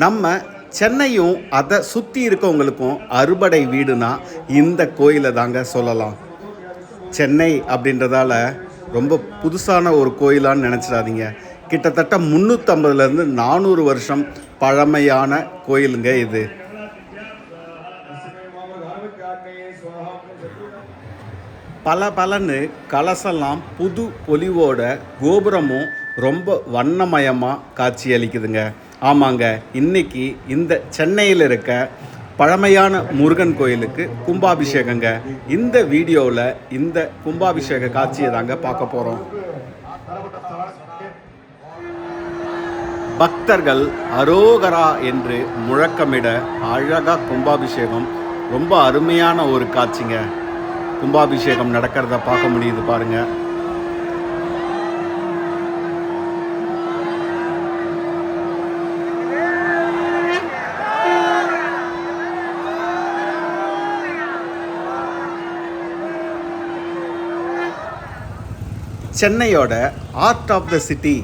நம்ம சென்னையும் அதை சுற்றி இருக்கவங்களுக்கும் அறுபடை வீடுனா இந்த கோயிலை தாங்க சொல்லலாம். சென்னை அப்படின்றதால ரொம்ப புதுசான ஒரு கோயிலான்னு நினச்சிடாதீங்க. கிட்டத்தட்ட 350லேருந்து 400 வருஷம் பழமையான கோயிலுங்க இது. பலன்னு கலசெல்லாம் புது பொலிவோட கோபுரமும் ரொம்ப வண்ணமயமாக காட்சியளிக்குதுங்க. ஆமாங்க, இன்னைக்கு இந்த சென்னையில் இருக்க பழமையான முருகன் கோயிலுக்கு கும்பாபிஷேகங்க. இந்த வீடியோவில் இந்த கும்பாபிஷேக காட்சியை தாங்க பார்க்க போகிறோம். பக்தர்கள் அரோகரா என்று முழக்கமிட அழகாக கும்பாபிஷேகம் ரொம்ப அருமையான ஒரு காட்சிங்க. கும்பாபிஷேகம் நடக்கிறத பார்க்க முடியுது பாருங்க. சென்னையோட ஆர்ட் ஆஃப் த சிட்டி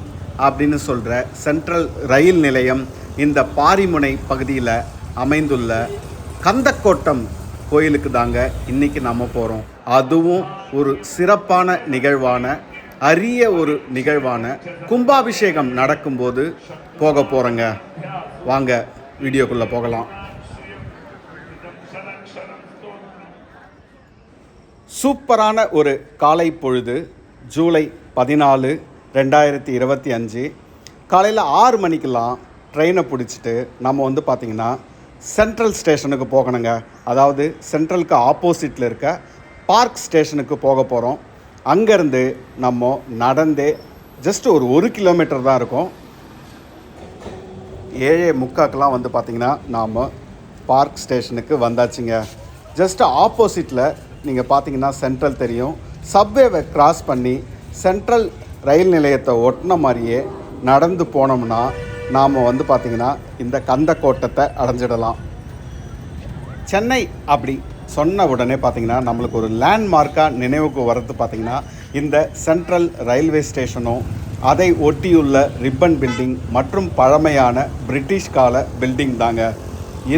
அப்படின்னு சொல்கிற சென்ட்ரல் ரயில் நிலையம் இந்த பாரிமுனை பகுதியில் அமைந்துள்ள கந்தக்கோட்டம் கோயிலுக்கு தாங்க இன்றைக்கி நம்ம போகிறோம். அதுவும் ஒரு சிறப்பான நிகழ்வான அரிய ஒரு நிகழ்வான கும்பாபிஷேகம் நடக்கும்போது போக போகிறோங்க. வாங்க வீடியோக்குள்ளே போகலாம். சூப்பரான ஒரு காலை பொழுது, ஜூலை 14, 2025 காலையில் 6 மணிக்கெலாம் ட்ரெயினை பிடிச்சிட்டு நம்ம பார்த்திங்கன்னா சென்ட்ரல் ஸ்டேஷனுக்கு போகணுங்க. அதாவது சென்ட்ரலுக்கு ஆப்போசிட்டில் இருக்க பார்க் ஸ்டேஷனுக்கு போக போகிறோம். அங்கேருந்து நம்ம நடந்தே ஜஸ்ட் ஒரு 1 கிலோமீட்டர் தான் இருக்கும். 7:45 பார்த்திங்கன்னா நாம் பார்க் ஸ்டேஷனுக்கு வந்தாச்சுங்க. ஜஸ்ட் ஆப்போசிட்டில் நீங்கள் பார்த்திங்கன்னா சென்ட்ரல் தெரியும். சப்வேவை கிராஸ் பண்ணி சென்ட்ரல் ரயில் நிலையத்தை ஒட்டின மாதிரியே நடந்து போனோம்னா நாம் பார்த்திங்கன்னா இந்த கந்தக்கோட்டத்தை அடைஞ்சிடலாம். சென்னை அப்படி சொன்ன உடனே பார்த்திங்கன்னா நம்மளுக்கு ஒரு லேண்ட்மார்க்காக நினைவுக்கு வர்றது பார்த்திங்கன்னா இந்த சென்ட்ரல் ரயில்வே ஸ்டேஷனும் அதை ஒட்டியுள்ள ரிப்பன் பில்டிங் மற்றும் பழமையான பிரிட்டிஷ் கால பில்டிங் தாங்க.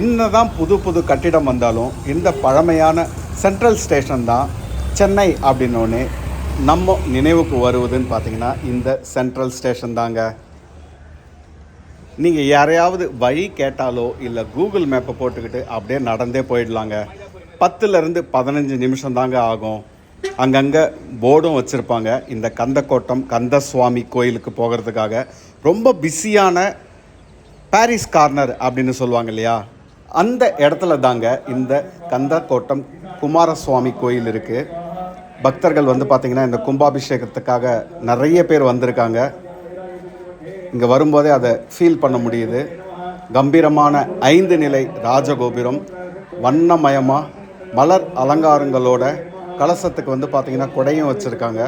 என்ன தான் புது கட்டிடம் வந்தாலும் இந்த பழமையான சென்ட்ரல் ஸ்டேஷன் தான் சென்னை அப்படின்னோடனே நம்ம நினைவுக்கு வருவதுன்னு பார்த்திங்கன்னா இந்த சென்ட்ரல் ஸ்டேஷன் தாங்க. நீங்கள் யாரையாவது வழி கேட்டாலோ இல்லை கூகுள் மேப்பை போட்டுக்கிட்டு அப்படியே நடந்தே போயிடலாங்க. 10லேருந்து 15 நிமிஷம் தாங்க ஆகும். அங்கங்கே போர்டும் வச்சுருப்பாங்க. இந்த கந்தக்கோட்டம் கந்தசுவாமி கோயிலுக்கு போகிறதுக்காக ரொம்ப பிஸியான பாரிஸ் கார்னர் அப்படின்னு சொல்லுவாங்க இல்லையா, அந்த இடத்துல தாங்க இந்த கந்தக்கோட்டம் குமாரசுவாமி கோயில் இருக்குது. பக்தர்கள் பார்த்திங்கன்னா இந்த கும்பாபிஷேகத்துக்காக நிறைய பேர் வந்திருக்காங்க. இங்கே வரும்போதே அதை ஃபீல் பண்ண முடியுது. கம்பீரமான 5 நிலை ராஜகோபுரம் வண்ணமயமாக மலர் அலங்காரங்களோட கலசத்துக்கு பார்த்திங்கன்னா கொடையும் வச்சுருக்காங்க.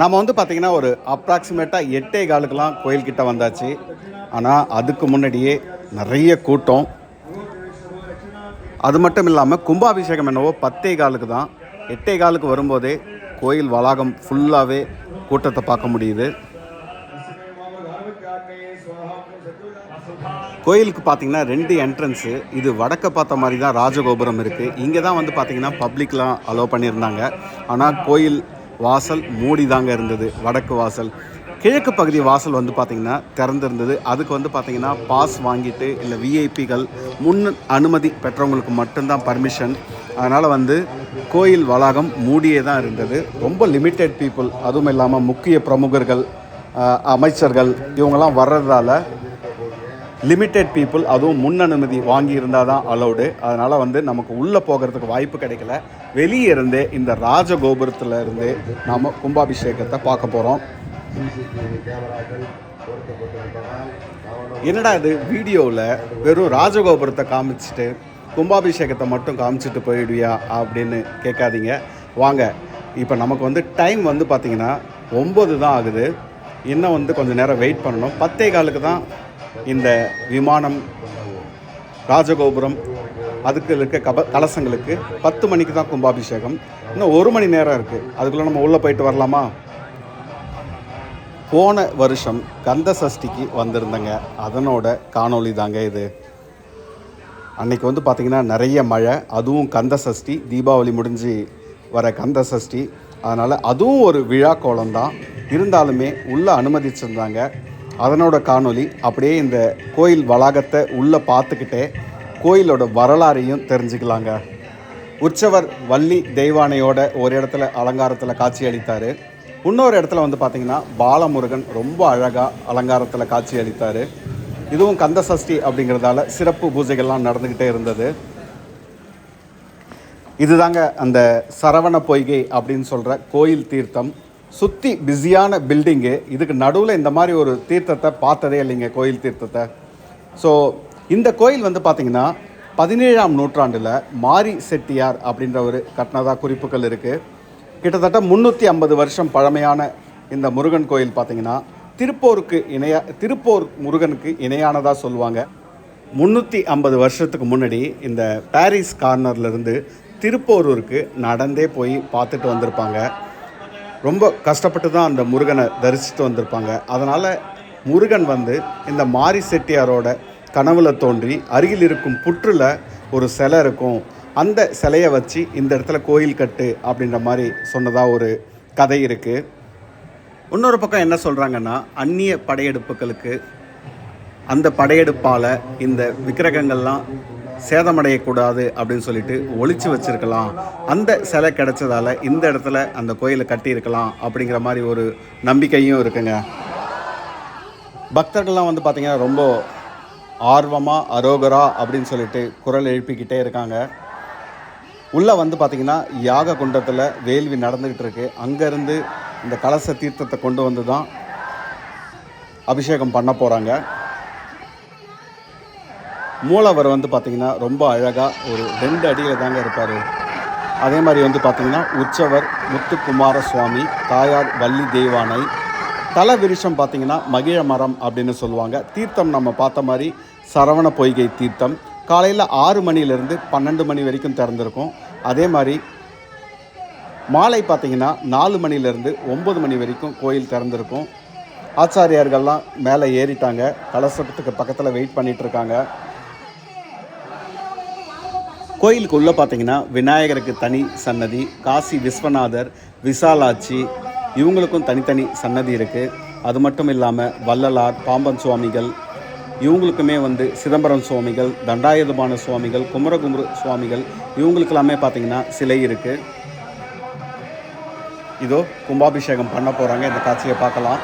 நம்ம பார்த்திங்கன்னா ஒரு அப்ராக்சிமேட்டாக 8:15 கோயில்கிட்ட வந்தாச்சு. ஆனால் அதுக்கு முன்னாடியே நிறைய கூட்டம். அது மட்டும் இல்லாமல் கும்பாபிஷேகம் என்னவோ 10:15 தான். 8:15 வரும்போதே கோயில் வளாகம் ஃபுல்லாகவே கூட்டத்தை பார்க்க முடியுது. கோயிலுக்கு பார்த்திங்கன்னா 2 என்ட்ரன்ஸு. இது வடக்க பார்த்த மாதிரி தான் ராஜகோபுரம் இருக்குது. இங்கே தான் பார்த்திங்கன்னா பப்ளிக்லாம் அலோவ் பண்ணியிருந்தாங்க. ஆனால் கோயில் வாசல் மூடி தாங்க இருந்தது. வடக்கு வாசல். கிழக்கு பகுதி வாசல் பார்த்திங்கன்னா திறந்திருந்தது. அதுக்கு பார்த்திங்கன்னா பாஸ் வாங்கிட்டு இல்லை விஐபிகள் முன் அனுமதி பெற்றவங்களுக்கு மட்டும்தான் பர்மிஷன். அதனால் கோயில் வளாகம் மூடியே தான் இருந்தது. ரொம்ப லிமிட்டெட் பீப்புள், அதுவும் இல்லாமல் முக்கிய பிரமுகர்கள், அமைச்சர்கள் இவங்கெல்லாம் வர்றதால லிமிட்டெட் பீப்புள், அதுவும் முன் அனுமதி வாங்கி இருந்தால் தான் அலௌடு. அதனால் நமக்கு உள்ளே போகிறதுக்கு வாய்ப்பு கிடைக்கல. வெளியே இருந்தே இந்த ராஜகோபுரத்தில் இருந்து நாம் கும்பாபிஷேகத்தை பார்க்க போகிறோம். என்னடா இது வீடியோவில் வெறும் ராஜகோபுரத்தை காமிச்சிட்டு கும்பாபிஷேகத்தை மட்டும் காமிச்சிட்டு போயிடுவியா அப்படின்னு கேட்காதீங்க. வாங்க, இப்போ நமக்கு டைம் பார்த்திங்கன்னா 9 தான் ஆகுது. இன்னும் கொஞ்சம் நேரம் வெயிட் பண்ணணும். 10:15 தான் இந்த விமானம் ராஜகோபுரம் அதுக்கு இருக்க கலசங்களுக்கு 10 மணிக்கு தான் கும்பாபிஷேகம். இன்னும் 1 மணி நேரம் இருக்குது. அதுக்குள்ளே நம்ம உள்ளே போயிட்டு வரலாமா? போன வருஷம் கந்த சஷ்டிக்கு வந்திருந்தேங்க. அதனோட காணொளி தாங்க இது. அன்றைக்கி வந்து பார்த்திங்கன்னா நிறைய மழை, அதுவும் கந்த சஷ்டி, தீபாவளி முடிஞ்சு வர கந்த சஷ்டி. அதனால் அதுவும் ஒரு விழா கோலம்தான். இருந்தாலுமே உள்ளே அனுமதிச்சிருந்தாங்க. அதனோட காணொளி அப்படியே இந்த கோயில் வளாகத்தை உள்ளே பார்த்துக்கிட்டே கோயிலோட வரலாறையும் தெரிஞ்சுக்கலாங்க. உற்சவர் வள்ளி தெய்வானையோட ஒரு இடத்துல அலங்காரத்தில் காட்சி அளித்தார். இன்னொரு இடத்துல வந்து பார்த்திங்கன்னா பாலமுருகன் ரொம்ப அழகாக அலங்காரத்தில் காட்சி அளித்தார். இதுவும் கந்த சஷ்டி அப்படிங்கிறதால சிறப்பு பூஜைகள்லாம் நடந்துக்கிட்டே இருந்தது. இதுதாங்க அந்த சரவண பொய்கை அப்படின்னு சொல்கிற கோயில் தீர்த்தம். சுற்றி பிஸியான பில்டிங்கு. இதுக்கு நடுவில் இந்த மாதிரி ஒரு தீர்த்தத்தை பார்த்ததே இல்லைங்க, கோயில் தீர்த்தத்தை. ஸோ இந்த கோயில் வந்து பார்த்திங்கன்னா 17ஆம் நூற்றாண்டில் மாரி செட்டியார் அப்படின்ற ஒரு கட்டினதாக குறிப்புகள் இருக்குது. கிட்டத்தட்ட 350 வருஷம் பழமையான இந்த முருகன் கோயில் பார்த்திங்கன்னா திருப்போர் முருகனுக்கு இணையானதாக சொல்லுவாங்க. 350 வருஷத்துக்கு முன்னாடி இந்த பாரிஸ் கார்னர்லேருந்து திருப்போரூருக்கு நடந்தே போய் பார்த்துட்டு வந்திருப்பாங்க. ரொம்ப கஷ்டப்பட்டு தான் அந்த முருகனை தரிசித்து வந்திருப்பாங்க. அதனால் முருகன் வந்து இந்த மாரி செட்டியாரோட கனவுல தோன்றி அருகில் இருக்கும் புற்றில் ஒரு சிலை இருக்கும், அந்த சிலையை வச்சு இந்த இடத்துல கோயில் கட்டு அப்படின்ற மாதிரி சொன்னதாக ஒரு கதை இருக்குது. இன்னொரு பக்கம் என்ன சொல்கிறாங்கன்னா, அந்நிய படையெடுப்புகளுக்கு அந்த படையெடுப்பால் இந்த விக்கிரகங்கள்லாம் சேதமடையக்கூடாது அப்படின்னு சொல்லிட்டு ஒழிச்சு வச்சுருக்கலாம், அந்த சிலை கிடைச்சதால இந்த இடத்துல அந்த கோயிலை கட்டியிருக்கலாம் அப்படிங்கிற மாதிரி ஒரு நம்பிக்கையும் இருக்குங்க. பக்தர்கள்லாம் வந்து பார்த்திங்கன்னா ரொம்ப ஆர்வமாக அரோகரா அப்படின்னு சொல்லிட்டு குரல் எழுப்பிக்கிட்டே இருக்காங்க. உள்ளே வந்து பார்த்திங்கன்னா யாக குண்டத்தில் வேள்வி நடந்துக்கிட்டு இருக்கு. அங்கேருந்து இந்த கலச தீர்த்தத்தை கொண்டு வந்து தான் அபிஷேகம் பண்ண போகிறாங்க. மூலவர் வந்து பார்த்திங்கன்னா ரொம்ப அழகாக ஒரு 2 அடியில் தாங்க இருப்பார். அதே மாதிரி வந்து பார்த்திங்கன்னா உற்சவர் முத்துக்குமார சுவாமி, தாயார் வள்ளி தெய்வானை, தல விருஷம் பார்த்திங்கன்னா மகிழ மரம் அப்படின்னு சொல்லுவாங்க. தீர்த்தம் நம்ம பார்த்த மாதிரி சரவண பொய்கை தீர்த்தம் காலையில் 6 மணிலேருந்து 12 மணி வரைக்கும் திறந்திருக்கும். அதே மாதிரி மாலை பார்த்திங்கன்னா 4 மணிலேருந்து 9 மணி வரைக்கும் கோயில் திறந்திருக்கும். ஆச்சாரியார்கள்லாம் மேலே ஏறிட்டாங்க, கலசத்துக்கு பக்கத்தில் வெயிட் பண்ணிகிட்ருக்காங்க. கோயிலுக்கு உள்ளே பார்த்திங்கன்னா விநாயகருக்கு தனி சன்னதி, காசி விஸ்வநாதர், விசாலாட்சி இவங்களுக்கும் தனித்தனி சன்னதி இருக்குது. அது மட்டும் இல்லாமல் வள்ளலார், பாம்பன் சுவாமிகள் இவங்களுக்குமே வந்து சிதம்பரம் சுவாமிகள், தண்டாயுதபாண சுவாமிகள், குமரகுமர சுவாமிகள் இவங்களுக்கெல்லாமே பார்த்திங்கன்னா சிலை இருக்குது. இதோ கும்பாபிஷேகம் பண்ண போகிறாங்க. இந்த காட்சியை பார்க்கலாம்.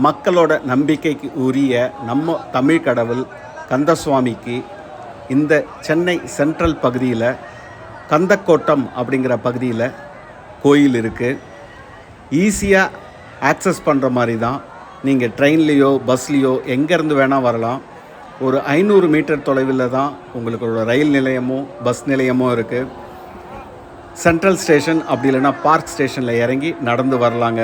மக்களோட நம்பிக்கைக்கு உரிய நம்ம தமிழ் கடவுள் கந்தசுவாமிக்கு இந்த சென்னை சென்ட்ரல் பகுதியில் கந்தக்கோட்டம் அப்படிங்கிற பகுதியில் கோயில் இருக்குது. ஈஸியாக ஆக்சஸ் பண்ணுற மாதிரி தான். நீங்கள் ட்ரெயின்லேயோ பஸ்லேயோ எங்கேருந்து வேணால் வரலாம். ஒரு 500 மீட்டர் தொலைவில் தான் உங்களுக்கு ரயில் நிலையமும் பஸ் நிலையமும் இருக்குது. சென்ட்ரல் ஸ்டேஷன் அப்படி இல்லைன்னா பார்க் ஸ்டேஷனில் இறங்கி நடந்து வரலாங்க.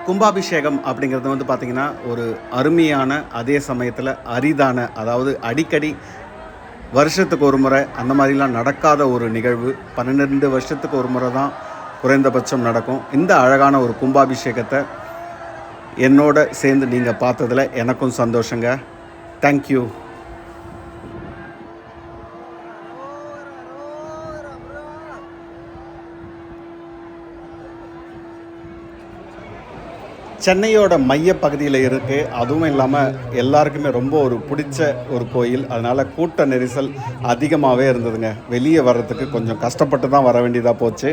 கும்பாபிஷேகம் அப்படிங்கிறது வந்து பார்த்திங்கன்னா ஒரு அருமையான, அதே சமயத்தில் அரிதான, அதாவது அடிக்கடி வருஷத்துக்கு ஒரு முறை அந்த மாதிரிலாம் நடக்காத ஒரு நிகழ்வு. 12 வருஷத்துக்கு ஒரு முறை தான் குறைந்தபட்சம் நடக்கும். இந்த அழகான ஒரு கும்பாபிஷேகத்தை என்னோட சேர்ந்து நீங்கள் பார்த்ததில் எனக்கும் சந்தோஷங்க. தேங்க்யூ. சென்னையோட மைய பகுதியில் இருக்குது. அதுவும் இல்லாமல் எல்லாருக்குமே ரொம்ப ஒரு பிடிச்ச ஒரு கோயில். அதனால் கூட்ட நெரிசல் அதிகமாகவே இருந்ததுங்க. வெளியே வர்றதுக்கு கொஞ்சம் கஷ்டப்பட்டு தான் வர வேண்டியதாக போச்சு.